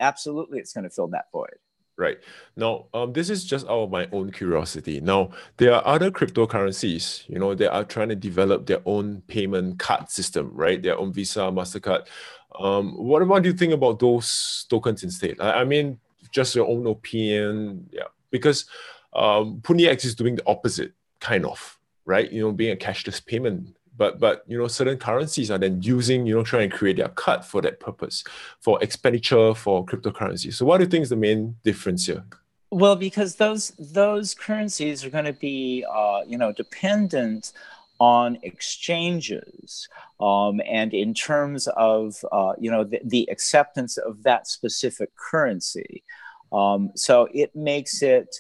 absolutely, it's going to fill that void. Right. Now, this is just out of my own curiosity. Now, there are other cryptocurrencies, they are trying to develop their own payment card system, right? Their own Visa, MasterCard. What do you think about those tokens instead? I mean, just your own opinion. Yeah, because Pundi X is doing the opposite, kind of, right? Being a cashless payment. But certain currencies are then using, trying to create their card for that purpose, for expenditure, for cryptocurrency. So what do you think is the main difference here? Well, because those currencies are going to be, dependent on exchanges, and in terms of, the acceptance of that specific currency. So it makes it,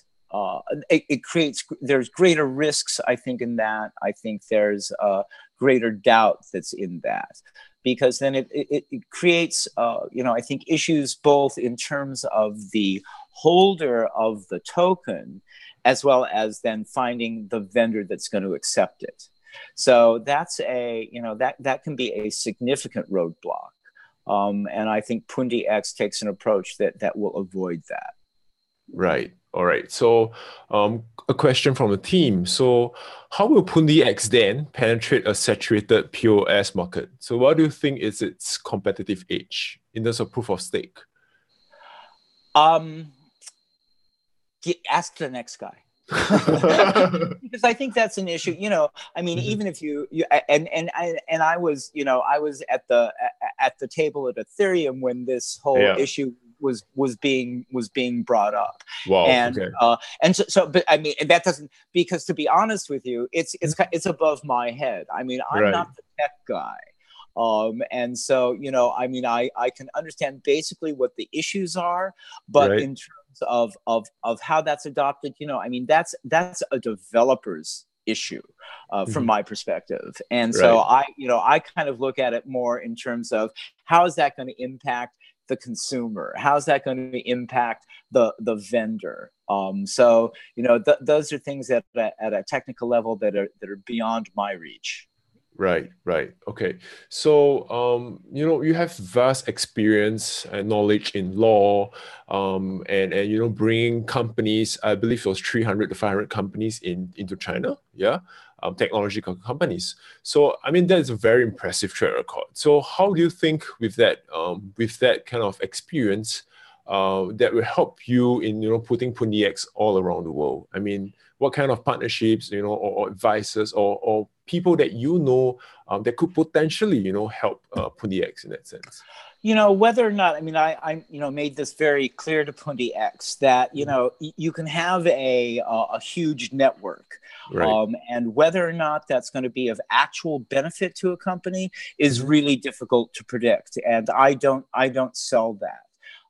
there's greater risks, I think, in that. I think there's greater doubt that's in that, because then it creates, I think, issues both in terms of the holder of the token as well as then finding the vendor that's going to accept it. So that's that can be a significant roadblock. And I think Pundi X takes an approach that will avoid that. Right. All right. So a question from the team. So how will Pundi X then penetrate a saturated POS market? So what do you think is its competitive edge in terms of proof of stake? Ask the next guy. Because I think that's an issue. I mean, even if I was, I was at the table at Ethereum when this whole issue was being brought up. Wow. And okay. but I mean, that doesn't, because to be honest with you, it's above my head. I mean, I'm not the tech guy. And so, I mean, I can understand basically what the issues are, but in terms of how that's adopted, I mean, that's a developer's issue from my perspective. And so I kind of look at it more in terms of how is that going to impact the consumer? How's that going to impact the vendor? So, those are things that at a technical level that are beyond my reach. Right. Okay. So, you have vast experience and knowledge in law, and bringing companies, I believe it was 300 to 500 companies into China, technological companies. So, I mean, that is a very impressive track record. So, how do you think with that kind of experience, that will help you in putting Pundi X all around the world? I mean, what kind of partnerships, or advisors or people that that could potentially help Pundi X in that sense? Whether or not, I mean, I made this very clear to Pundi X that you can have a huge network, and whether or not that's going to be of actual benefit to a company is really difficult to predict, and I don't sell that.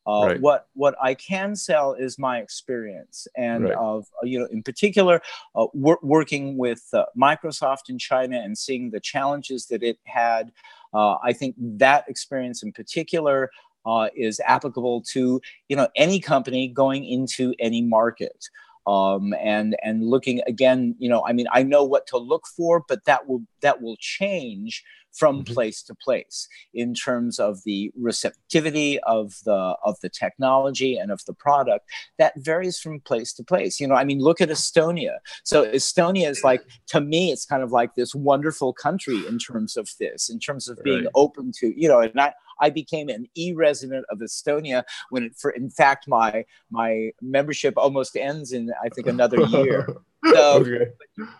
What I can sell is my experience, and of in particular working with Microsoft in China and seeing the challenges that it had. I think that experience in particular is applicable to any company going into any market. And looking again, I mean, I know what to look for, but that will change from place to place in terms of the receptivity of the technology and of the product. That varies from place to place. I mean, look at Estonia. So Estonia is like, to me, it's kind of like this wonderful country in terms of this, in terms of being open to, and I became an e-resident of Estonia when, in fact, my membership almost ends in, I think, another year. So,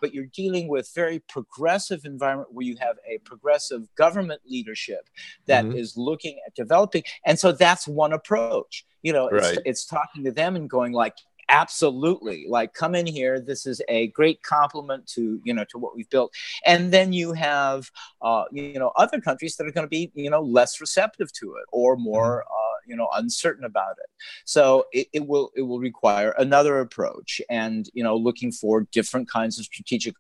but you're dealing with very progressive environment where you have a progressive government leadership that is looking at developing, and so that's one approach. It's talking to them and going like, absolutely, like, come in here. This is a great compliment to to what we've built. And then you have other countries that are going to be less receptive to it or more uncertain about it. So it will require another approach, and looking for different kinds of strategic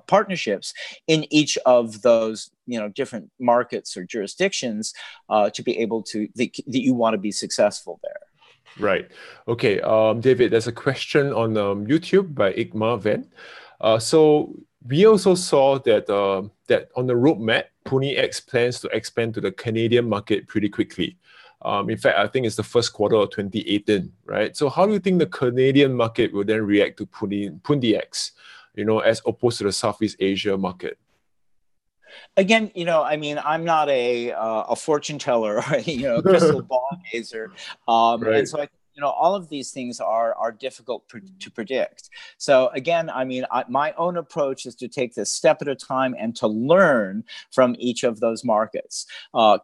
partnerships in each of those different markets or jurisdictions to be able to that you want to be successful there. Right. Okay. David, there's a question on YouTube by Igma Van. So we also saw that that on the roadmap, Pundi X plans to expand to the Canadian market pretty quickly. In fact, I think it's the first quarter of 2018, right? So how do you think the Canadian market will then react to Pundi X, as opposed to the Southeast Asia market? Again, I mean, I'm not a fortune teller or a crystal ball gazer, and so I think all of these things are difficult to predict. So again, I mean, my own approach is to take this step at a time and to learn from each of those markets.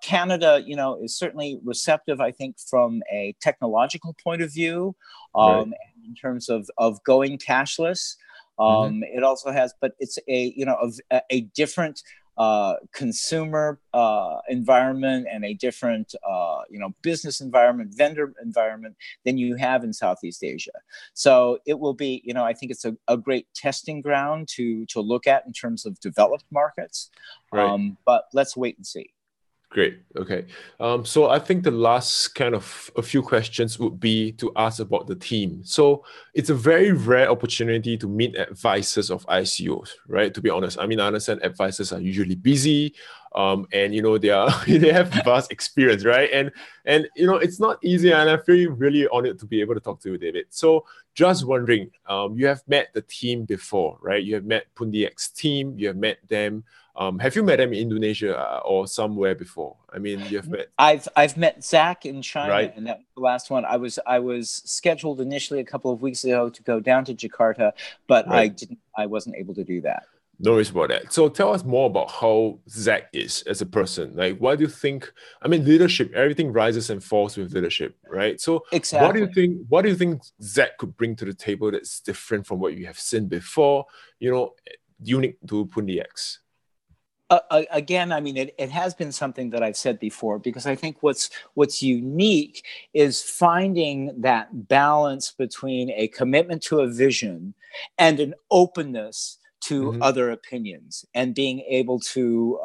Canada, is certainly receptive, I think, from a technological point of view, in terms of going cashless. It also has, but it's a different consumer environment and a different business environment, vendor environment than you have in Southeast Asia. So it will be, I think it's a great testing ground to look at in terms of developed markets. But let's wait and see. Great. Okay. So I think the last kind of a few questions would be to ask about the team. So it's a very rare opportunity to meet advisors of ICOs, right? To be honest, I mean, I understand advisors are usually busy, and they are they have vast experience, right? And it's not easy, and I feel really honored to be able to talk to you, David. So just wondering, you have met the team before, right? You have met Pundi X team. You have met them. Have you met them in Indonesia or somewhere before? I mean, you've met. I've met Zach in China, Right. and that was the last one. I was scheduled initially a couple of weeks ago to go down to Jakarta, but Right. I wasn't able to do that. No worries about that. So tell us more about how Zach is as a person. Like, why do you think? I mean, leadership. Everything rises and falls with leadership, right? So, what do you Exactly. think? What do you think Zach could bring to the table that's different from what you have seen before? Unique to Pundi X. Again, I mean, it has been something that I've said before, because I think what's unique is finding that balance between a commitment to a vision and an openness to other opinions, and being able to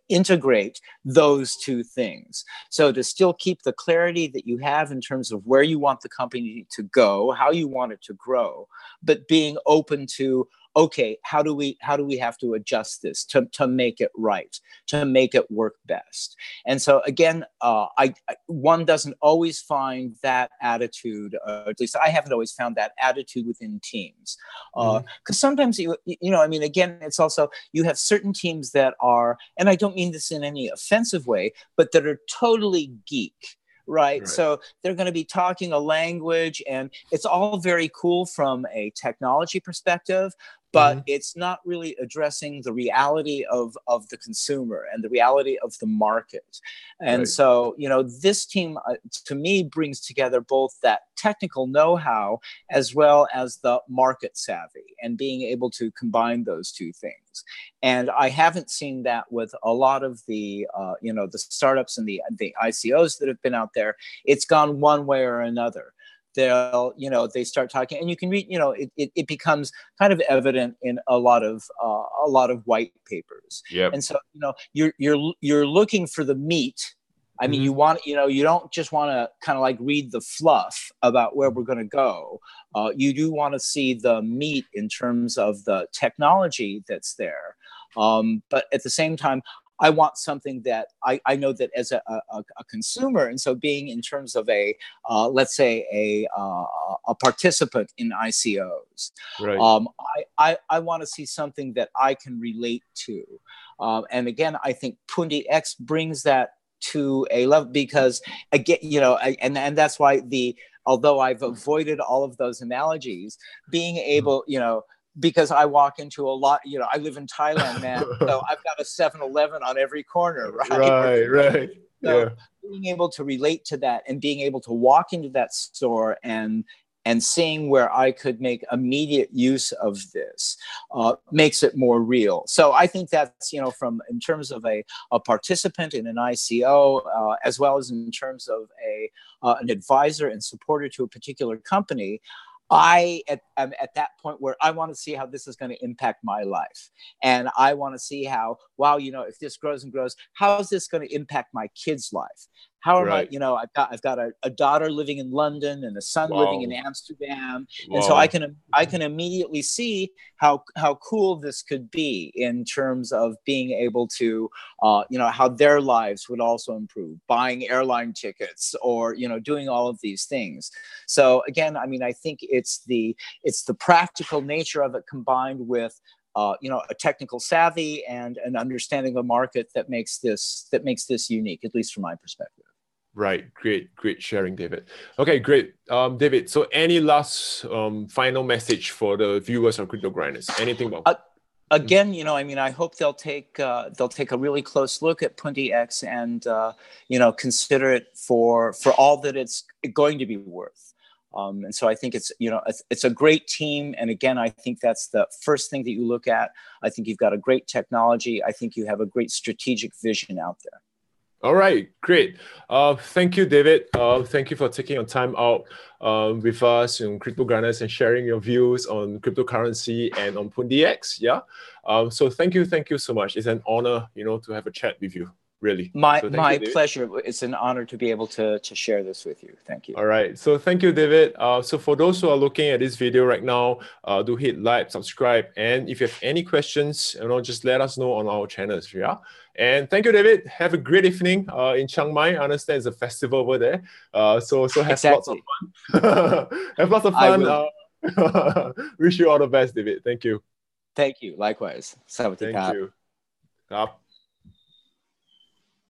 integrate those two things. So to still keep the clarity that you have in terms of where you want the company to go, how you want it to grow, but being open to, okay, how do we have to adjust this to make it right, to make it work best? And so again, one doesn't always find that attitude, at least I haven't always found that attitude within teams. Because sometimes, I mean, again, it's also, you have certain teams that are, and I don't mean this in any offensive way, but that are totally geek. Right. So they're going to be talking a language, and it's all very cool from a technology perspective, but it's not really addressing the reality of the consumer and the reality of the market. And so, this team, to me, brings together both that technical know-how as well as the market savvy, and being able to combine those two things. And I haven't seen that with a lot of the, the startups and the ICOs that have been out there. It's gone one way or another. They'll, they start talking, and you can read, it becomes kind of evident in a lot of white papers. And so, you're looking for the meat. I mean, you want, you don't just want to kind of like read the fluff about where we're going to go. You do want to see the meat in terms of the technology that's there. But at the same time, I want something that I know that as a consumer, and so being in terms of a let's say a participant in ICOs, I want to see something that I can relate to, and again, I think Pundi X brings that to a level, because again, and that's why although I've avoided all of those analogies, being able, because I walk into a lot, I live in Thailand, man. So I've got a 7-Eleven on every corner, right? Right. So being able to relate to that, and being able to walk into that store and seeing where I could make immediate use of this makes it more real. So I think that's, from in terms of a participant in an ICO, as well as in terms of an advisor and supporter to a particular company, I am at that point where I want to see how this is going to impact my life. And I want to see how, wow, if this grows and grows, how is this going to impact my kid's life? How am I, I've got a daughter living in London and a son living in Amsterdam. And so I can immediately see how cool this could be in terms of being able to, how their lives would also improve, buying airline tickets, or, doing all of these things. So again, I mean, I think it's the practical nature of it, combined with a technical savvy and an understanding of the market that makes this unique, at least from my perspective. Right. Great sharing, David. Okay, great. David, so any last final message for the viewers of Crypto Grinders? Anything about again, I mean, I hope they'll take a really close look at Pundi X, and consider it for all that it's going to be worth. And so I think it's a great team. And again, I think that's the first thing that you look at. I think you've got a great technology. I think you have a great strategic vision out there. All right, great. Thank you, David. Thank you for taking your time out with us in Crypto Grinders and sharing your views on cryptocurrency and on Pundi X. Yeah. So thank you so much. It's an honor, to have a chat with you. really. My So thank you, David. pleasure. It's an honor to be able to share this with you. Thank you. All right. So thank you, David. So for those who are looking at this video right now, do hit like, subscribe, and if you have any questions, just let us know on our channels. Yeah. And thank you, David. Have a great evening in Chiang Mai. I understand it's a festival over there. So have lots of fun. Have lots of fun. Wish you all the best, David. Thank you. Thank you. Likewise. Sawadee Thank you.